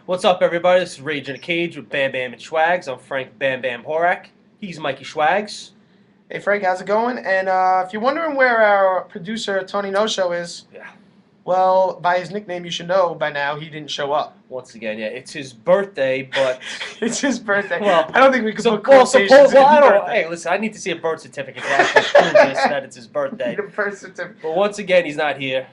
What's up, everybody? This is Rage in a Cage with BamBam Schwaggs. I'm Frank BamBam Horak. He's Mikey Schwaggs. Hey Frank, how's it going? And if you're wondering where our producer Tony No Show is, Yeah. well, by his nickname, you should know by now he didn't show up. Once again, yeah, it's his birthday, but It's his birthday. Well, I don't think we could put well, quotations in I don't. birthday. Hey, listen, I need to see a birth certificate to actually prove this that it's his birthday. Need a birth certificate. But once again, he's not here.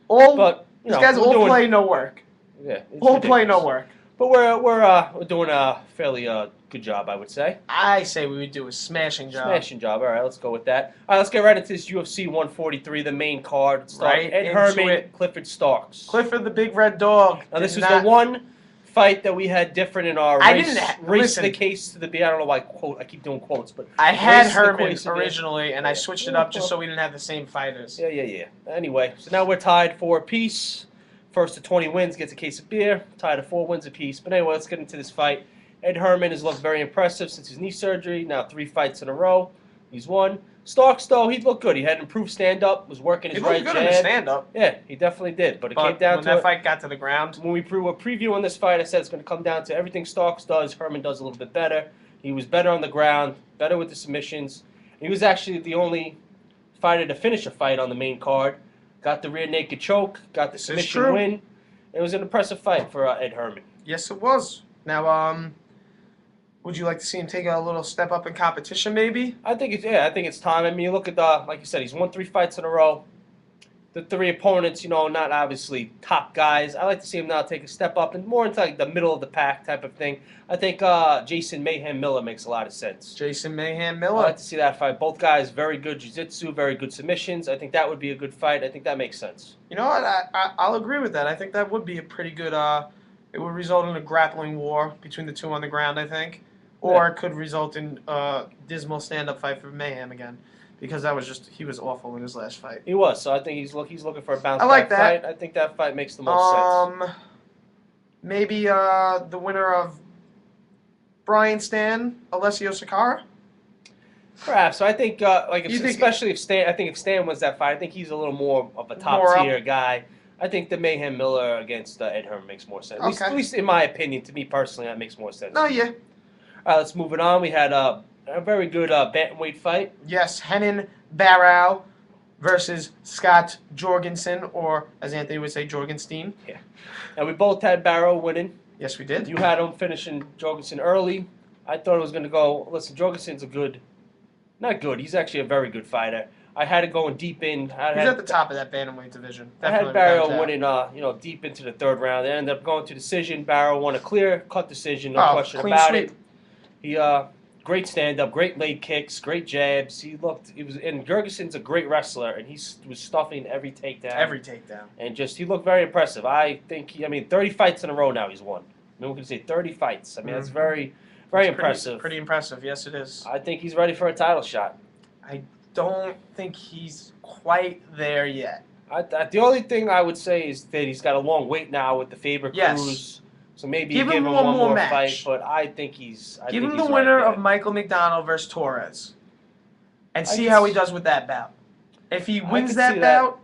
All But these guys we're all doing, play, no work. Yeah, it's All play, no ridiculous. work. But we're doing a fairly good job, I would say. I say we would do a smashing job. Smashing job. All right, let's go with that. All right, let's get right into this UFC 143, the main card. Right Ed into Herman, it. Clifford Starks. Clifford the big red dog. Now, this did was not- the one fight that we had different in our I race, didn't race listen. the case to the beat. I don't know why I keep doing quotes, but I had race the Herman case to the- originally, and I switched it up just so we didn't have the same fighters. Yeah. Anyway, so now we're tied 4 apiece. First to 20 wins gets a case of beer. Tied at 4 wins apiece. But anyway, let's get into this fight. Ed Herman has looked very impressive since his knee surgery. Now 3 fights in a row. He's won. Starks, though, he looked good. He had improved stand-up, was working He his looked right good jab. in the stand-up. Yeah, he definitely did. But it came But down when to that it. fight got to the ground, When we were previewing this fight, I said it's going to come down to everything Starks does. Herman does a little bit better. He was better on the ground, better with the submissions. He was actually the only fighter to finish a fight on the main card. Got the rear naked choke, got the This is submission true. win. It was an impressive fight for Ed Herman. yes, it was. Now, would you like to see him take a little step up in competition, maybe? I think it's time. I mean, you look at like you said, he's won 3 fights in a row. The 3 opponents, not obviously top guys. I like to see him now take a step up and more into like the middle of the pack type of thing. I think Jason Mayhem Miller makes a lot of sense. Jason Mayhem I Miller. like to see that fight. Both guys very good jiu-jitsu, very good submissions. I think that would be a good fight. I think that makes sense. You know what? I'll agree with that. I think that would be a pretty good. It would result in a grappling war between the two on the ground, I think. Or it could result in a dismal stand-up fight for Mayhem again. Because he was awful in his last fight. He was, so I think he's looking for a bounce I like back that. fight. I think that fight makes the most sense. Maybe the winner of Brian Stan, Alessio Sakara? Perhaps. So I think, You think- especially if Stan wins that fight, I think he's a little more of a More top tier guy. I think the Mayhem Miller against Ed Herman makes more sense. Okay. At least in my opinion, to me personally, that makes more sense. No, yeah. All right, let's move it on. We had a very good bantamweight fight. Yes, Henan Barrow versus Scott Jorgensen, or as Anthony would say, Jorgenstein. And we both had Barrow winning. Yes, we did. You had him finishing Jorgensen early. I thought it was going to go. Listen, Jorgensen's not good. He's actually a very good fighter. I had it going deep in. He's at the top of that bantamweight division. I Definitely had Barrow without a doubt. winning, deep into the 3rd round. They ended up going to decision. Barrow won a clear-cut decision, no Oh, question clean about sweep. it. He great stand-up, great leg kicks, great jabs. And Jorgensen's a great wrestler, and he was stuffing every takedown. Every takedown. And he looked very impressive. I think 30 fights in a row now he's won. I mean, we can say 30 fights. I mean, that's very, very It's impressive. Pretty impressive. Yes, it is. I think he's ready for a title shot. I don't think he's quite there yet. The only thing I would say is that he's got a long wait now with the Faber Yes. Cruz. So maybe Give you give him him one one more more match. fight, but I think he's. Give him the he's winner right of there. Michael McDonald versus Torres, and see can how he s- does with that bout. If he I wins can that see that. bout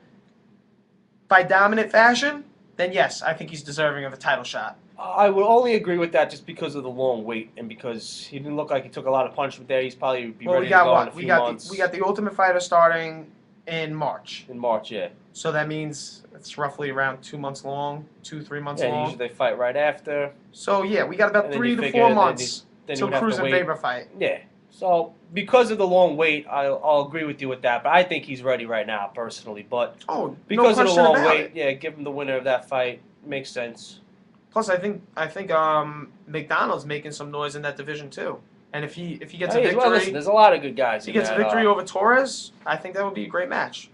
by dominant fashion, then yes, I think he's deserving of a title shot. I would only agree with that just because of the long wait and because he didn't look like he took a lot of punishment there. He's probably be Well, ready we got to go in a what? few months. We got the Ultimate Fighter starting in March, in March, yeah. so that means it's roughly around 2 months long, 2-3 months Yeah, long. usually they fight right after. So yeah, we got about And then 3 you to figure 4 then months Then you till would have Cruz to and wait. Faber fight. Yeah. So because of the long wait, I'll agree with you with that. But I think he's ready right now, personally. But Oh, no because of the question long about wait, it. yeah, give him the winner of that fight. Makes sense. Plus, I think McDonald's making some noise in that division too. And if he gets a Hey, victory, well, listen, there's a lot of good guys. if he gets a victory over Torres, I think that would be a great match.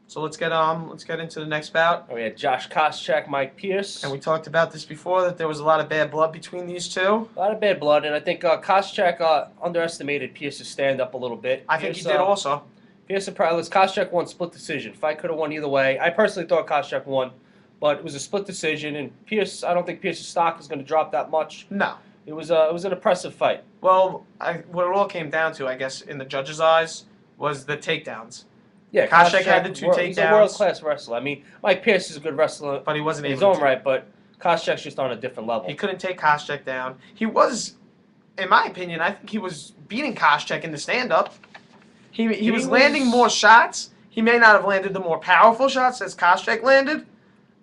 So let's get into the next bout. We had Josh Koscheck, Mike Pierce. And we talked about this before that there was a lot of bad blood between these two. A lot of bad blood, and I think Koscheck underestimated Pierce's stand-up a little bit. I think Pierce, he did also. Pierce probably Koscheck won split decision. Fight could have won either way. I personally thought Koscheck won, but it was a split decision, and Pierce. I don't think Pierce's stock is going to drop that much. No. It was an impressive fight. Well, what it all came down to, I guess, in the judges' eyes, was the takedowns. Yeah, Koscheck had the two He's a takedowns. world-class wrestler. I mean, Mike Pierce is a good wrestler But he wasn't in his able own to. right, but Koscheck's just on a different level. He couldn't take Koscheck down. He was, in my opinion, I think he was beating Koscheck in the stand-up. He was landing more shots. He may not have landed the more powerful shots as Koscheck landed,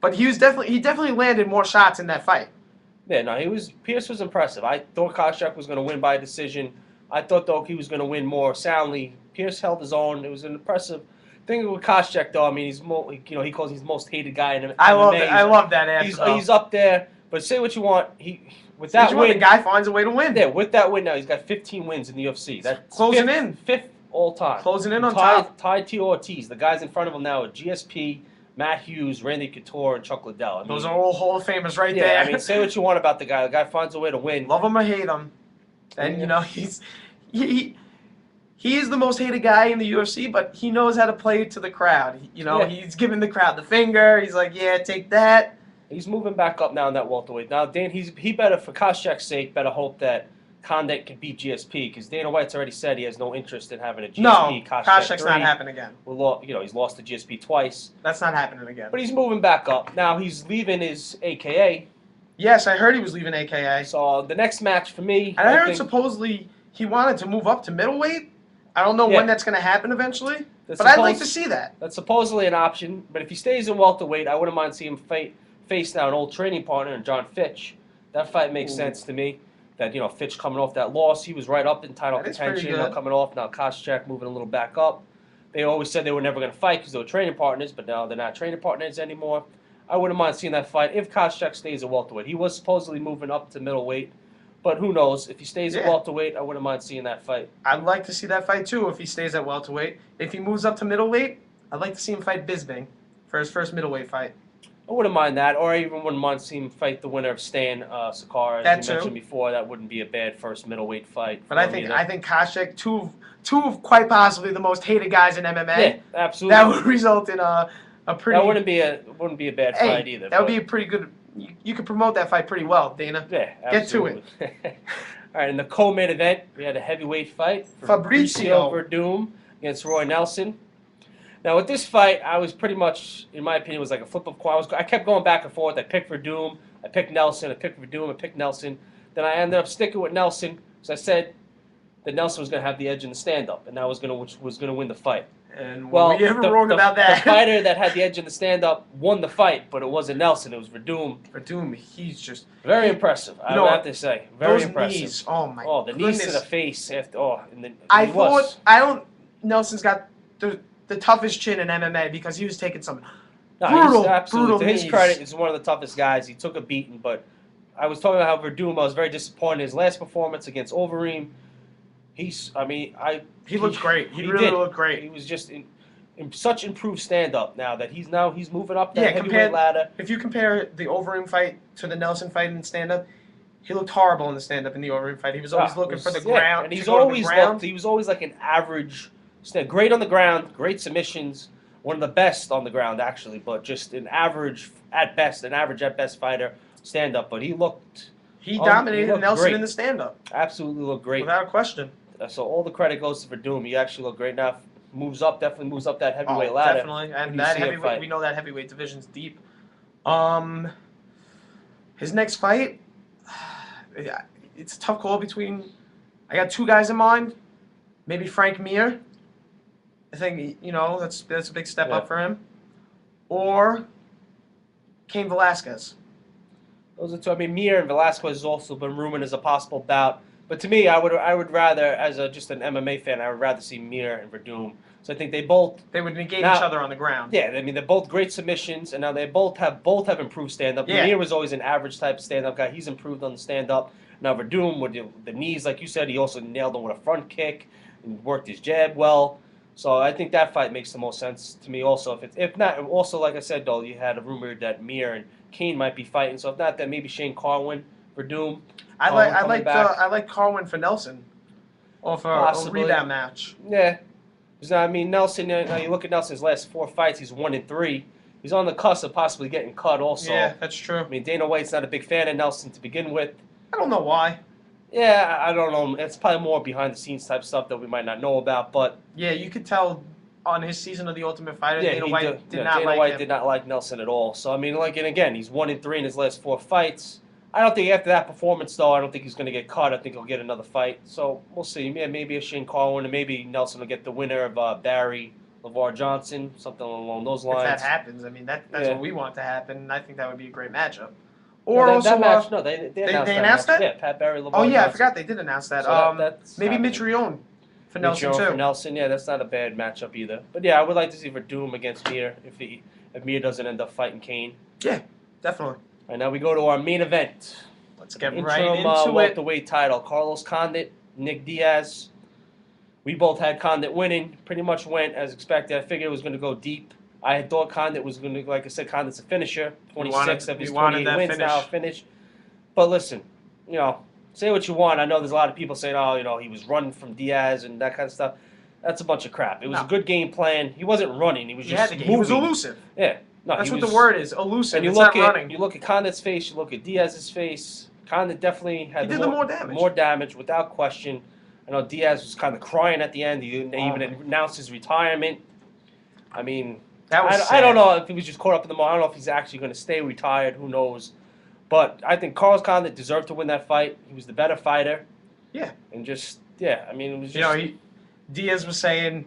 but he definitely landed more shots in that fight. Yeah, no, Pierce was impressive. I thought Koscheck was going to win by decision. I thought, though, he was going to win more soundly. Pierce held his own. It was an impressive thing with Koscheck, though. I mean, he calls he's the most hated guy in MMA. I love that answer. He's up there. But say what you want, with that win, the guy finds a way to win. Yeah, with that win now, he's got 15 wins in the UFC. That's closing fifth all time. Closing in on top. Tied to Ortiz. The guys in front of him now are GSP, Matt Hughes, Randy Couture, and Chuck Liddell. I mean, those are all Hall of Famers right yeah, there. I mean, say what you want about the guy. The guy finds a way to win. Love him or hate him, and he is the most hated guy in the UFC, but he knows how to play it to the crowd. He's giving the crowd the finger. He's like, yeah, take that. He's moving back up now in that welterweight. Now, he better, for Koscheck's sake, better hope that Condit can beat GSP, because Dana White's already said he has no interest in having a GSP. No, Koscheck Koscheck's not happening again. Well, he's lost to GSP twice. That's not happening again. But he's moving back up. Now, he's leaving his AKA. Yes, I heard he was leaving AKA. So, the next match for me... And I heard supposedly he wanted to move up to middleweight. I don't know when that's going to happen eventually, but I'd like to see that. That's supposedly an option, but if he stays in welterweight, I wouldn't mind seeing him face now an old training partner in John Fitch. That fight makes sense to me. That Fitch coming off that loss, he was right up in title contention. Now coming off, now Koscheck moving a little back up. They always said they were never going to fight because they were training partners, but now they're not training partners anymore. I wouldn't mind seeing that fight if Koscheck stays at welterweight. He was supposedly moving up to middleweight, but who knows? If he stays at welterweight, I wouldn't mind seeing that fight. I'd like to see that fight too if he stays at welterweight. If he moves up to middleweight, I'd like to see him fight Bisping for his first middleweight fight. I wouldn't mind that, or I even wouldn't mind seeing him fight the winner of Stan Sakara, as you mentioned before. That wouldn't be a bad first middleweight fight. But I think Koscheck, two of quite possibly the most hated guys in MMA. Yeah, absolutely. That would result in a pretty. That wouldn't be a bad fight either. That would be a pretty good. You could promote that fight pretty well, Dana. Yeah, absolutely. Get to it. All right, in the co-main event, we had a heavyweight fight. Fabricio Verdum against Roy Nelson. Now, with this fight, I was pretty much, in my opinion, it was like a flip of coin. I kept going back and forth. I picked Verdum, I picked Nelson, I picked Verdum, I picked Nelson. Then I ended up sticking with Nelson because I said that Nelson was going to have the edge in the stand-up, and that was going to win the fight. And were we ever wrong about that? The fighter that had the edge in the stand-up won the fight, but it wasn't Nelson. It was Verdum. Verdum, he's just... Very impressive, I would have to say. Very impressive. Knees, oh my the knees to the face. Nelson's got the toughest chin in MMA because he was taking some brutal to his knees. credit, he's one of the toughest guys. He took a beating, but I was talking about how Verdum, I was very disappointed in his last performance against Overeem. He looked great. He really looked great. He was just in such improved stand-up now that he's moving up that heavyweight ladder. If you compare the Overeem fight to the Nelson fight in stand-up, he looked horrible in the stand-up in the Overeem fight. He was always looking for the ground. And he was always like an average, great on the ground, great submissions, one of the best on the ground actually, but just an average at best fighter stand-up. But he dominated Nelson great. In the stand-up. Absolutely looked great. Without a question. So all the credit goes to Verdum. He actually looked great. Now definitely moves up that heavyweight ladder. Definitely, and that heavyweight, we know that heavyweight division's deep. His next fight, it's a tough call between. I got two guys in mind. Maybe Frank Mir. I think that's a big step up for him. Or Cain Velasquez. Those are two. I mean, Mir and Velasquez has also been rumored as a possible bout. But to me, I would rather, as just an MMA fan, I would rather see Mir and Verdum. So I think they would negate each other on the ground. Yeah, I mean they're both great submissions, and now they both have improved stand up. Yeah. Mir was always an average type stand up guy. He's improved on the stand up. Now Verdum with the knees, like you said, he also nailed him with a front kick and worked his jab well. So I think that fight makes the most sense to me. Also, if not, also like I said though, you had a rumor that Mir and Cain might be fighting. So if not, then maybe Shane Carwin, Verdum. I like Carwin for Nelson, or for a rebound match. Yeah, because I mean Nelson. You look at Nelson's last 4 fights; he's 1-3. He's on the cusp of possibly getting cut. Also, yeah, that's true. I mean Dana White's not a big fan of Nelson to begin with. I don't know why. Yeah, I don't know. It's probably more behind the scenes type stuff that we might not know about. But yeah, you could tell on his season of The Ultimate Fighter, Yeah, Dana he White did yeah, not Dana like White him. did not like Nelson at all. So I mean, like, and again, he's 1-3 in his last 4 fights. I don't think after that performance, though, I don't think he's going to get cut. I think he'll get another fight. So we'll see. Yeah, maybe a Shane Carwin, and maybe Nelson will get the winner of Barry LeVar Johnson, something along those If that lines. happens, I mean that's Yeah. what we want to happen. And I think that would be a great matchup. No, Or that also, match. No, they announced they that announced match. that? Yeah, Pat Barry, LeVar oh yeah, Johnson. I forgot they did announce that. So that's maybe happening. Mitrione for Nelson Mitrione too. for Nelson. Yeah, that's not a bad matchup either. But yeah, I would like to see Verdum against Mir if Mir doesn't end up fighting Kane. Yeah, definitely. All right, now we go to our main event. Let's get Interim right into it. welterweight title. Carlos Condit, Nick Diaz. We both had Condit winning. Pretty much went as expected. I figured it was going to go deep. I had thought Condit was going to, like I said, Condit's a finisher. 26 of his 28 wins now finish. But listen, say what you want. I know there's a lot of people saying, oh, he was running from Diaz and that kind of stuff. That's a bunch of crap. It was a good game plan. He wasn't running. He was just moving. He was elusive. Yeah. No, that's what the word is, elusive. And you it's look not at running. You look at Condit's face. You look at Diaz's face. Condit definitely had more damage. More damage, without question. I know Diaz was kind of crying at the end. He even announced his retirement. I mean, I don't know if he was just caught up in the moment. I don't know if he's actually going to stay retired. Who knows? But I think Carlos Condit deserved to win that fight. He was the better fighter. Yeah. And I mean, it was just... Diaz was saying,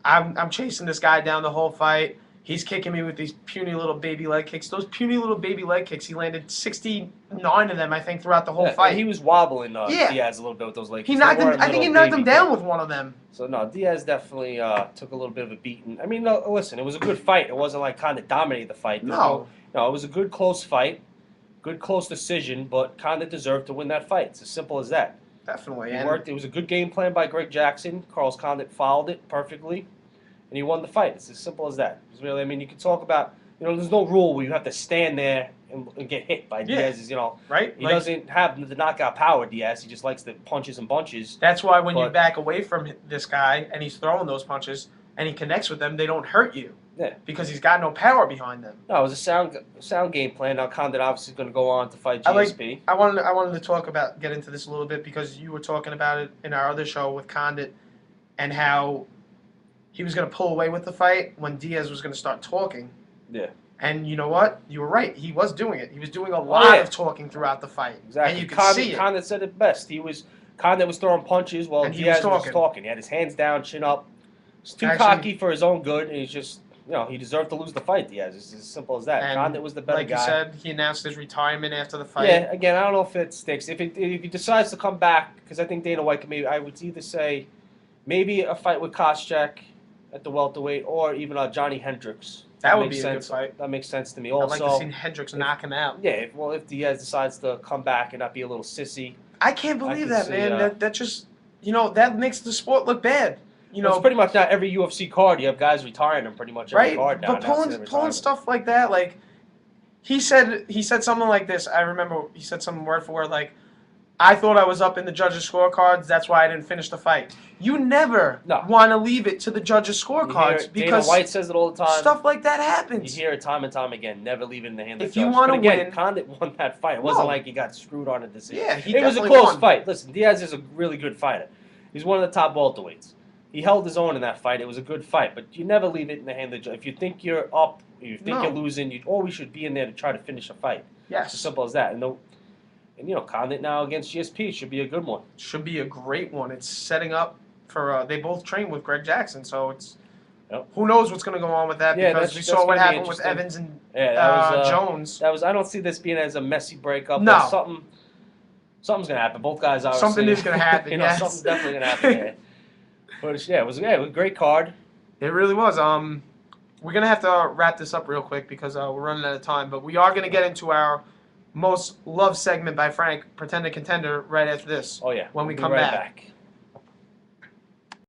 I'm chasing this guy down the whole fight. He's kicking me with these puny little baby leg kicks. Those puny little baby leg kicks, he landed 69 of them, I think, throughout the whole fight. He was wobbling Diaz a little bit with those leg kicks. I think he knocked him down with one of them. So, no, Diaz definitely took a little bit of a beating. I mean, no, listen, it was a good fight. It wasn't like Condit dominated the fight. No, it was a good, close fight. Good, close decision, but Condit deserved to win that fight. It's as simple as that. Definitely. It worked. It was a good game plan by Greg Jackson. Carlos Condit followed it perfectly, and he won the fight. It's as simple as that. It's really, I mean, you can talk about, there's no rule where you have to stand there and get hit by Diaz's, Right? He doesn't have the knockout power, Diaz. He just likes the punches and bunches. That's why when you back away from this guy and he's throwing those punches and he connects with them, they don't hurt you. Yeah. Because he's got no power behind them. No, it was a sound game plan. Now Condit obviously is going to go on to fight GSP. I wanted to get into this a little bit because you were talking about it in our other show with Condit and how he was going to pull away with the fight when Diaz was going to start talking. Yeah. And you know what? You were right. He was doing it. He was doing a lot of talking throughout the fight. Exactly. And you could see it. Condit said it best. Condit was throwing punches while Diaz was talking. He had his hands down, chin up. He's too cocky for his own good, and he's just... he deserved to lose the fight, Diaz. It's as simple as that. Condit was the better guy. Like you said, he announced his retirement after the fight. Yeah, again, I don't know if it sticks. If he decides to come back, because I think Dana White I would either say maybe a fight with Koscheck at the welterweight or even Johnny Hendricks. That would be a good fight. That makes sense to me. Also, I'd like to see Hendricks knock him out. Yeah, if Diaz decides to come back and not be a little sissy. I can't believe that, man. That just, that makes the sport look bad. It's pretty much not every UFC card. You have guys retiring them pretty much every card now. But pulling stuff like that, like he said something like this. I remember he said something word for word like, I thought I was up in the judges' scorecards. That's why I didn't finish the fight. You never want to leave it to the judges' scorecards because Dana White says it all the time. Stuff like that happens. You hear it time and time again. Never leave it in the hands of the judge. If you want to win, Condit won that fight. It wasn't like he got screwed on a decision. Yeah, it was a close fight. Listen, Diaz is a really good fighter. He's one of the top welterweights. He held his own in that fight. It was a good fight, but you never leave it in the hand of the judge. If you think you're up, you think you're losing, you always should be in there to try to finish a fight. Yes. It's as simple as that. And Condit now against GSP should be a good one. Should be a great one. It's setting up for they both train with Greg Jackson, so it's who knows what's going to go on with that because we saw what happened with Evans and Jones. I don't see this being as a messy breakup. No. Something's going to happen. Both guys obviously. Something is going to happen. Something's definitely going to happen there. But it was a great card. It really was. We're gonna have to wrap this up real quick because we're running out of time. But we are gonna get into our most loved segment by Frank, Pretender Contender, right after this. Oh yeah. When we come back.